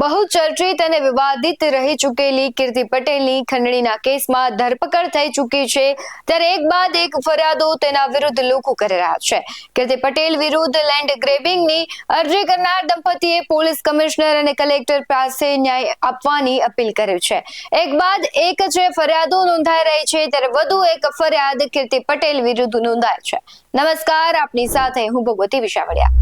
બહુ ચર્ચિત અને વિવાદિત રહી ચૂકેલી કીર્તિ પટેલની ખંડણીના કેસમાં ધરપકડ થઈ ચૂકી છે, ત્યારે એક બાદ એક ફરિયાદો તેના વિરુદ્ધ લોકો કરી રહ્યા છે. કીર્તિ પટેલ વિરુદ્ધ લેન્ડ ગ્રેબિંગની અરજી કરનાર દંપતીએ પોલીસ કમિશનર અને કલેક્ટર પાસે ન્યાય આપવાની અપીલ કરી છે. એક બાદ એક જે ફરિયાદો નોંધાઈ રહી છે, ત્યારે વધુ એક ફરિયાદ કીર્તિ પટેલ વિરુદ્ધ નોંધાઈ છે. નમસ્કાર, આપની સાથે હું ભગવતી વિશાવડિયા.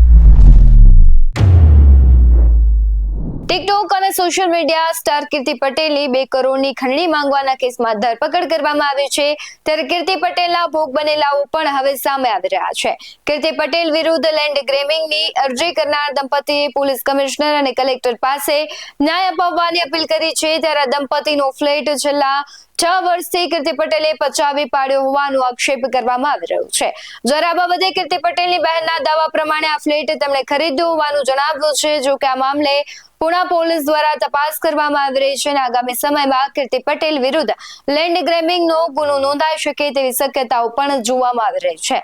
ટિકટોક અને સોશિયલ મીડિયા સ્ટાર કીર્તિ પટેલની 2 કરોડની ખંડણી માંગવાના કેસમાં ધરપકડ કરવામાં આવી છે, ત્યારે કીર્તિ પટેલના ભોગ બનેલાઓ પણ હવે સામે આવી રહ્યા છે. કીર્તિ પટેલ વિરુદ્ધ લેન્ડ ગ્રેબિંગની અરજી કરનાર દંપતીએ પોલીસ કમિશનર અને કલેક્ટર પાસે ન્યાય અપાવવાની અપીલ કરી છે. ત્યારે દંપતીનો ફ્લેટ છેલ્લા 6 વર્ષથી કીર્તિ પટેલે પચાવી પાડ્યો હોવાનો આક્ષેપ કરવામાં આવી રહ્યો છે. જ્યારે આ બાબતે કીર્તિ પટેલની બહેનના દાવા પ્રમાણે આ ફ્લેટ તેમણે ખરીદ્યો હોવાનું જણાવ્યું છે. જો કે આ મામલે પુણા પોલીસ દ્વારા તપાસ કરવામાં આવી રહી છે અને આગામી સમયમાં કીર્તિ પટેલ વિરુદ્ધ લેન્ડ ગ્રેબિંગનો ગુનો નોંધાઈ શકે તેવી શક્યતાઓ પણ જોવામાં આવી રહી છે.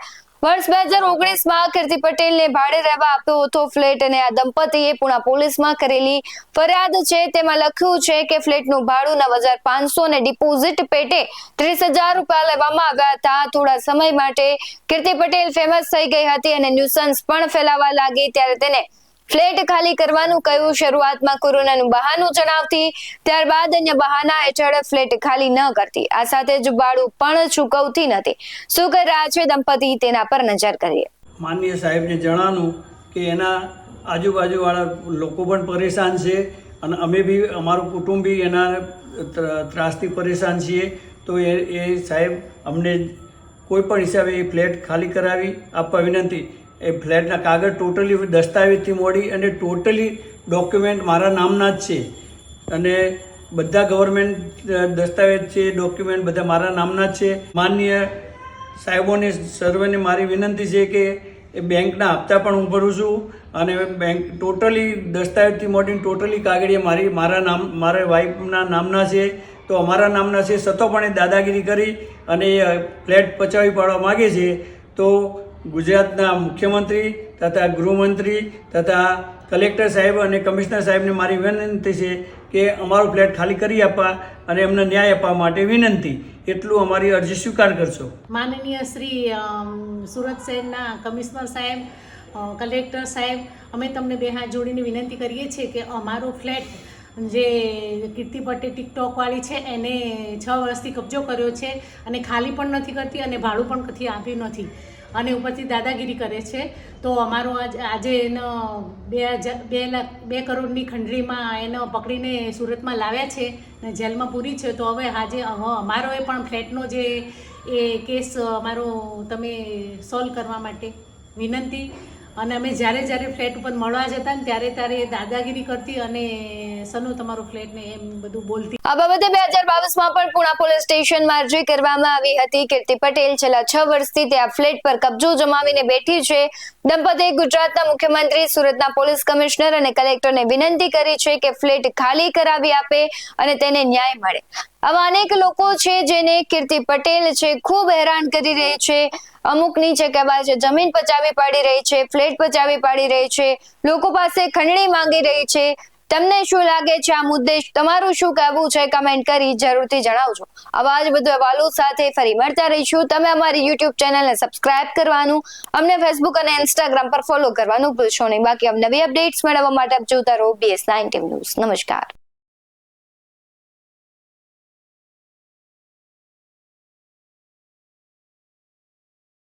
વર્ષ 2019માં કીર્તિ પટેલને ભાડે રહેવા આપ્યો હતો ફ્લેટ, અને આ દંપતીએ પુણા પોલીસમાં કરેલી ફરિયાદ છે તેમાં લખ્યું છે કે ફ્લેટનું ભાડું 9,500 અને ડિપોઝિટ પેટે 30,000 રૂપિયા લેવામાં આવ્યા હતા. થોડા સમય માટે કીર્તિ પટેલ ફેમસ થઈ ગઈ હતી અને ન્યુસન્સ પણ ફેલાવા લાગી, ત્યારે તેને ફ્લેટ ખાલી કરવાનું કહ્યું. શરૂઆતમાં કોરોનાનું બહાનું જણાવતી, ત્યારબાદ અન્ય બહાના હેઠળ ફ્લેટ ખાલી ન કરતી. આ સાથે જ ભાડું પણ ચૂકવતી નથી. શું કરી રહ્યા છે દંપતી, તેના પર નજર કરીએ. માનનીય સાહેબને જણાવવાનું કે એના આજુબાજુવાળા લોકો પણ પરેશાન છે અને અમે બી અમારું કુટુંબ બી એના ત્રાસથી પરેશાન છીએ. તો એ સાહેબ અમને કોઈ પણ હિસાબે એ ફ્લેટ ખાલી કરાવી આપવા વિનંતી. એ ફ્લેટના કાગળ ટોટલી દસ્તાવેજથી મોડી અને ટોટલી ડોક્યુમેન્ટ મારા નામના જ છે, અને બધા ગવર્મેન્ટ દસ્તાવેજ છે, ડોક્યુમેન્ટ બધા મારા નામના જ છે. માનનીય સાહેબોને સર્વેને મારી વિનંતી છે કે એ બેંકના હપ્તા પણ હું ભરું છું, અને બેંક ટોટલી દસ્તાવેજથી મોડીને ટોટલી કાગળિયા મારા વાઈફના નામના છે. તો અમારા નામના છે, છતાં પણ એ દાદાગીરી કરી અને એ ફ્લેટ પચાવી પાડવા માગે છે. તો ગુજરાતના મુખ્યમંત્રી તથા ગૃહમંત્રી તથા કલેક્ટર સાહેબ અને કમિશનર સાહેબને મારી વિનંતી છે કે અમારો ફ્લેટ ખાલી કરી આપવા અને એમને ન્યાય આપવા માટે વિનંતી. એટલું અમારી અરજી સ્વીકાર કરશો. માનનીય શ્રી સુરત શહેરના કમિશનર સાહેબ, કલેક્ટર સાહેબ, અમે તમને 2 હાથ જોડીને વિનંતી કરીએ છીએ કે અમારો ફ્લેટ જે કીર્તિ પટેલ ટિકટોકવાળી છે એને 6 વર્ષથી કબજો કર્યો છે અને ખાલી પણ નથી કરતી અને ભાડું પણ કથી આપ્યું નથી અને ઉપરથી દાદાગીરી કરે છે. તો અમારો આજે એનો 2 કરોડની ખંડણીમાં એનો પકડીને સુરતમાં લાવ્યા છે અને જેલમાં પૂરી છે. તો હવે અમારો એ પણ ફ્લેટનો જે એ કેસ અમારો તમે સોલ્વ કરવા માટે વિનંતી. અને અમે જ્યારે ફ્લેટ ઉપર મળવા જતા ને ત્યારે દાદાગીરી કરતી અને સનુ તમારો ફ્લેટ ને એમ બધું બોલતી. આ બાબતે 2022માં પણ પુણા પોલીસ સ્ટેશનમાં અરજી કરવામાં આવી હતી. કીર્તિ પટેલ છેલ્લા 6 વર્ષથી તે આ ફ્લેટ પર કબજો જમાવીને બેઠી છે. દંપતીએ ગુજરાતના મુખ્યમંત્રી, સુરતના પોલીસ કમિશનર અને કલેક્ટરને વિનંતી કરી છે કે ફ્લેટ ખાલી કરાવી આપે અને તેને ન્યાય મળે. આવા અનેક લોકો છે જેને કીર્તિ પટેલ છે ખૂબ હેરાન કરી રહી છે. અમુક નીચે કહેવાય છે જમીન પચાવી પાડી રહી છે, ફ્લેટ પચાવી પાડી રહી છે, લોકો પાસે ખંડણી માંગી રહી છે. તમને શું લાગે છે આ મુદ્દે? તમારું શું કહેવું છે? કમેન્ટ કરી જરૂરથી જણાવજો. આવા જ વધુ અહેવાલો સાથે ફરી મળતા રહીશું. તમે અમારી YouTube ચેનલને સબસ્ક્રાઇબ કરવાનું, અમને Facebook અને Instagram પર ફોલો કરવાનું ભૂલશો નહીં. બાકી નવી અપડેટ્સ મેળવવા માટે આપ જોતા રહો BS9 ટીવી ન્યૂઝ. નમસ્કાર.